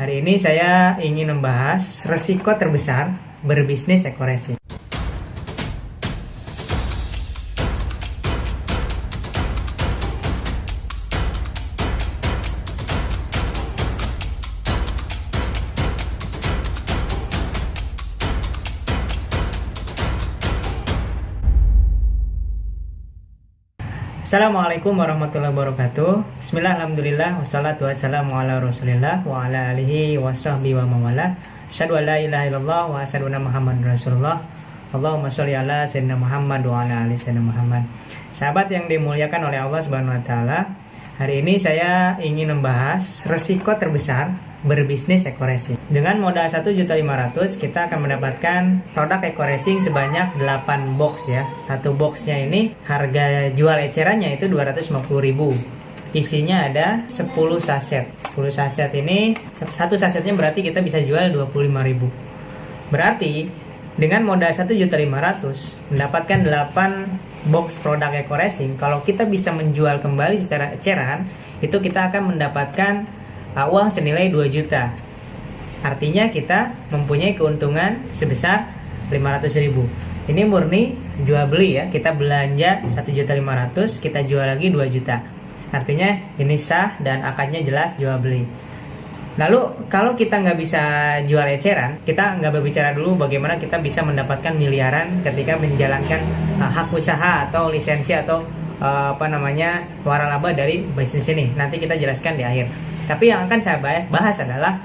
Hari ini saya ingin membahas resiko terbesar berbisnis eco-racing. Assalamualaikum warahmatullahi wabarakatuh. Bismillah, alhamdulillah, wassalatu wassalamu ala rasulillah wa ala alihi wa sahbihi wa mawala. Asyhadu an la ilaha illallah wa asyhadu anna muhammadar rasulullah. Allahumma sholli ala sayyidina Muhammad wa ala ali sayyidina Muhammad. Sahabat yang dimuliakan oleh Allah Subhanahu wa taala, hari ini saya ingin membahas resiko terbesar berbisnis eco-racing. Dengan modal 1.500.000 kita akan mendapatkan produk eco-racing sebanyak 8 box ya. Satu boxnya ini harga jual ecerannya itu 250.000. Isinya ada 10 saset. 10 saset ini satu sasetnya berarti kita bisa jual 25.000. Berarti dengan modal 1.500.000 mendapatkan 8 box produk eco-racing, kalau kita bisa menjual kembali secara eceran, itu kita akan mendapatkan uang senilai 2 juta. Artinya kita mempunyai keuntungan sebesar 500.000. Ini murni jual beli ya. Kita belanja 1.500.000, kita jual lagi 2 juta. Artinya ini sah dan akadnya jelas jual beli. Lalu kalau kita nggak bisa jual eceran, kita nggak berbicara dulu bagaimana kita bisa mendapatkan miliaran ketika menjalankan hak usaha atau lisensi atau waralaba dari bisnis ini. Nanti kita jelaskan di akhir. Tapi yang akan saya bahas adalah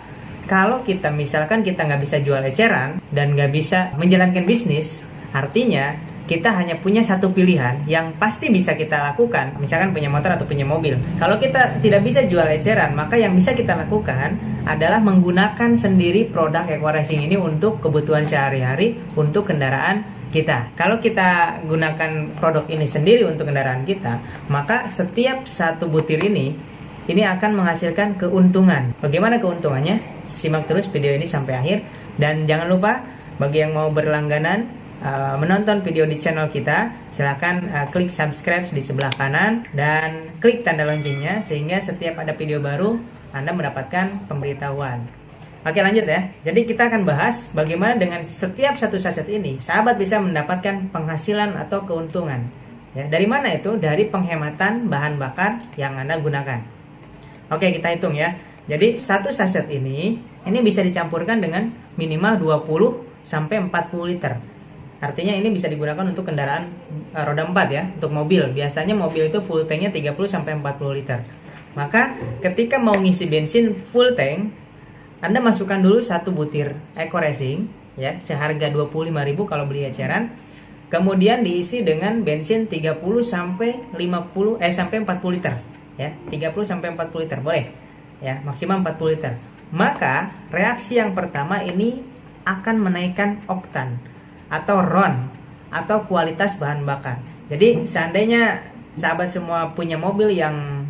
kalau kita misalkan kita nggak bisa jual eceran dan nggak bisa menjalankan bisnis, artinya kita hanya punya satu pilihan yang pasti bisa kita lakukan, misalkan punya motor atau punya mobil. Kalau kita tidak bisa jual eceran, maka yang bisa kita lakukan adalah menggunakan sendiri produk eco-racing ini untuk kebutuhan sehari-hari, untuk kendaraan kita. Kalau kita gunakan produk ini sendiri untuk kendaraan kita, maka setiap satu butir ini akan menghasilkan keuntungan. Bagaimana keuntungannya? Simak terus video ini sampai akhir. Dan jangan lupa, bagi yang mau berlangganan menonton video di channel kita, silahkan klik subscribe di sebelah kanan dan klik tanda loncengnya, sehingga setiap ada video baru Anda mendapatkan pemberitahuan. Oke, lanjut ya. Jadi kita akan bahas bagaimana dengan setiap satu saset ini sahabat bisa mendapatkan penghasilan atau keuntungan ya. Dari mana itu? Dari penghematan bahan bakar yang Anda gunakan. Oke, kita hitung ya. Jadi satu saset ini bisa dicampurkan dengan minimal 20 sampai 40 liter. Artinya ini bisa digunakan untuk kendaraan roda 4 ya, untuk mobil. Biasanya mobil itu full tanknya 30 sampai 40 liter. Maka ketika mau ngisi bensin full tank, Anda masukkan dulu satu butir eco-racing ya, seharga 25.000 kalau beli eceran. Kemudian diisi dengan bensin 30 sampai 40 liter. Ya, 30 sampai 40 liter boleh ya, maksimal 40 liter. Maka reaksi yang pertama ini akan menaikkan oktan atau RON atau kualitas bahan bakar. Jadi seandainya sahabat semua punya mobil yang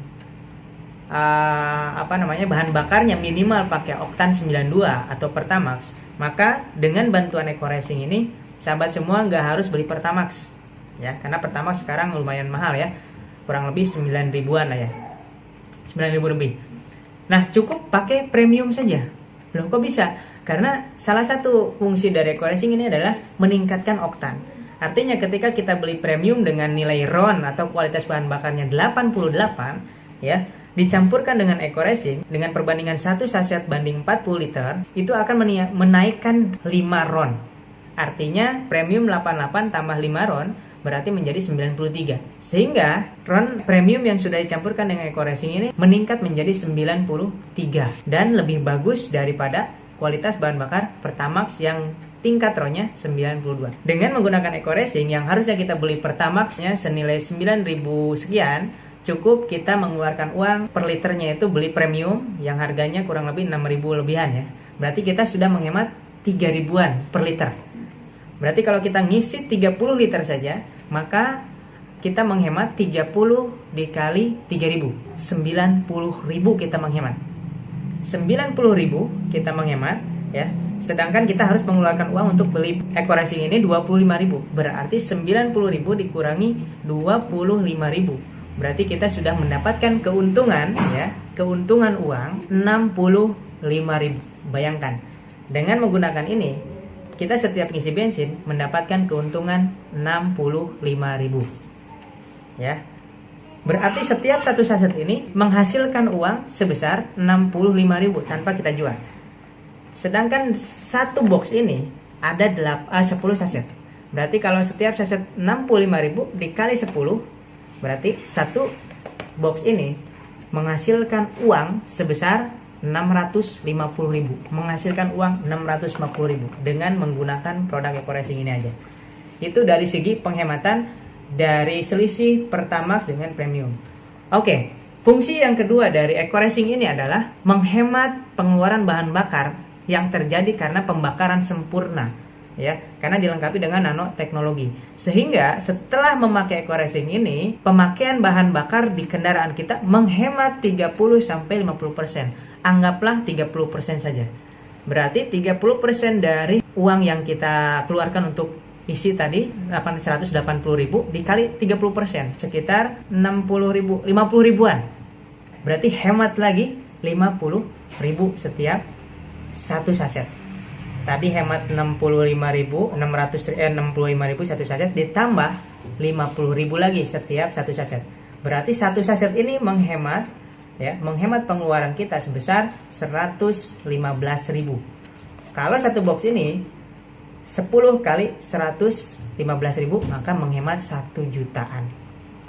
bahan bakarnya minimal pakai oktan 92 atau Pertamax, maka dengan bantuan eco-racing ini sahabat semua nggak harus beli Pertamax ya, karena Pertamax sekarang lumayan mahal ya, kurang lebih 9 ribuan lah ya, 9.000 lebih. Nah, cukup pakai premium saja. Loh, kok bisa? Karena salah satu fungsi dari eco-racing ini adalah meningkatkan oktan. Artinya ketika kita beli premium dengan nilai RON atau kualitas bahan bakarnya 88 ya, dicampurkan dengan eco-racing dengan perbandingan 1 saset banding 40 liter, itu akan menaikkan 5 RON. Artinya premium 88 tambah 5 RON berarti menjadi 93. Sehingga RON premium yang sudah dicampurkan dengan eco-racing ini meningkat menjadi 93 dan lebih bagus daripada kualitas bahan bakar Pertamax yang tingkat RON-nya 92. Dengan menggunakan eco-racing yang harusnya kita beli Pertamax-nya senilai 9.000 sekian, cukup kita mengeluarkan uang per liternya itu beli premium yang harganya kurang lebih 6.000 lebihan ya. Berarti kita sudah menghemat 3 ribuan per liter. Berarti kalau kita ngisi 30 liter saja, maka kita menghemat 30 dikali 3.000, 90.000 kita menghemat. 90.000 kita menghemat ya. Sedangkan kita harus mengeluarkan uang untuk beli eco-racing ini 25.000. Berarti 90.000 dikurangi 25.000. Berarti kita sudah mendapatkan keuntungan ya, keuntungan uang 60 Bayangkan, dengan menggunakan ini kita setiap ngisi bensin mendapatkan keuntungan 65.000. Ya. Berarti setiap satu saset ini menghasilkan uang sebesar 65.000 tanpa kita jual. Sedangkan satu box ini ada 10 saset. Berarti kalau setiap saset 65.000 dikali 10, berarti satu box ini menghasilkan uang sebesar 650.000. Menghasilkan uang 650.000 dengan menggunakan produk Eco-Racing ini aja. Itu dari segi penghematan dari selisih Pertamax dengan Premium. Oke, fungsi yang kedua dari Eco-Racing ini adalah menghemat pengeluaran bahan bakar yang terjadi karena pembakaran sempurna. Ya, karena dilengkapi dengan nanoteknologi. Sehingga setelah memakai Eco-Racing ini, pemakaian bahan bakar di kendaraan kita menghemat 30-50%. Anggaplah 30% saja. Berarti 30% dari uang yang kita keluarkan untuk isi tadi 180.000 dikali 30%, sekitar 50 ribuan. Berarti hemat lagi 50.000 setiap satu saset. Tadi hemat 65.000 satu saset, ditambah 50.000 lagi setiap satu saset. Berarti satu saset ini menghemat pengeluaran kita sebesar 115.000. Kalau satu box ini 10 kali 115.000 maka menghemat 1 jutaan.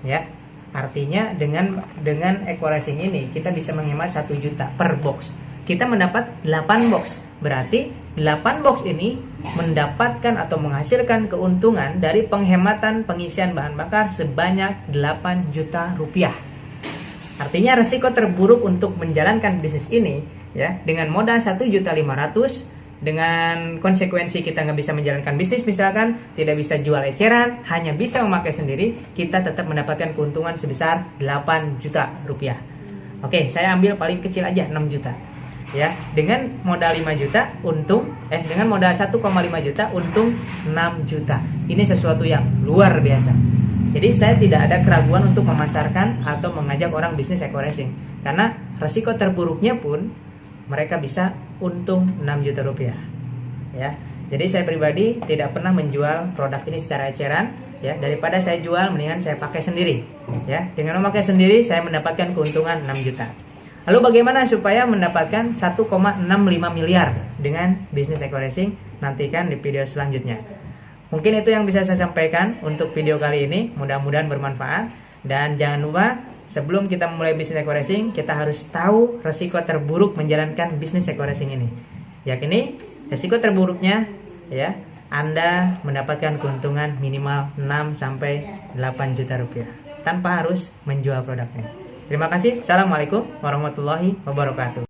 Ya. Artinya dengan Eco-Racing ini kita bisa menghemat 1 juta per box. Kita mendapat 8 box. Berarti 8 box ini mendapatkan atau menghasilkan keuntungan dari penghematan pengisian bahan bakar sebanyak 8 juta rupiah. Artinya resiko terburuk untuk menjalankan bisnis ini ya dengan modal 1.500.000, dengan konsekuensi kita nggak bisa menjalankan bisnis, misalkan tidak bisa jual eceran, hanya bisa memakai sendiri, kita tetap mendapatkan keuntungan sebesar 8 juta rupiah. Oke, saya ambil paling kecil aja 6 juta. Ya, dengan modal 5 juta dengan modal 1,5 juta untung 6 juta. Ini sesuatu yang luar biasa. Jadi saya tidak ada keraguan untuk memasarkan atau mengajak orang bisnis Eco-Racing, karena resiko terburuknya pun mereka bisa untung 6 juta rupiah. Ya. Jadi saya pribadi tidak pernah menjual produk ini secara eceran, ya. Daripada saya jual mendingan saya pakai sendiri. Ya, dengan memakai sendiri saya mendapatkan keuntungan 6 juta. Lalu bagaimana supaya mendapatkan 1,65 miliar dengan bisnis Eco-Racing? Nantikan di video selanjutnya. Mungkin itu yang bisa saya sampaikan untuk video kali ini. Mudah-mudahan bermanfaat. Dan jangan lupa, sebelum kita memulai bisnis Eco-Racing, kita harus tahu resiko terburuk menjalankan bisnis Eco-Racing ini. Yakini resiko terburuknya ya Anda mendapatkan keuntungan minimal 6-8 juta rupiah tanpa harus menjual produknya. Terima kasih. Assalamualaikum warahmatullahi wabarakatuh.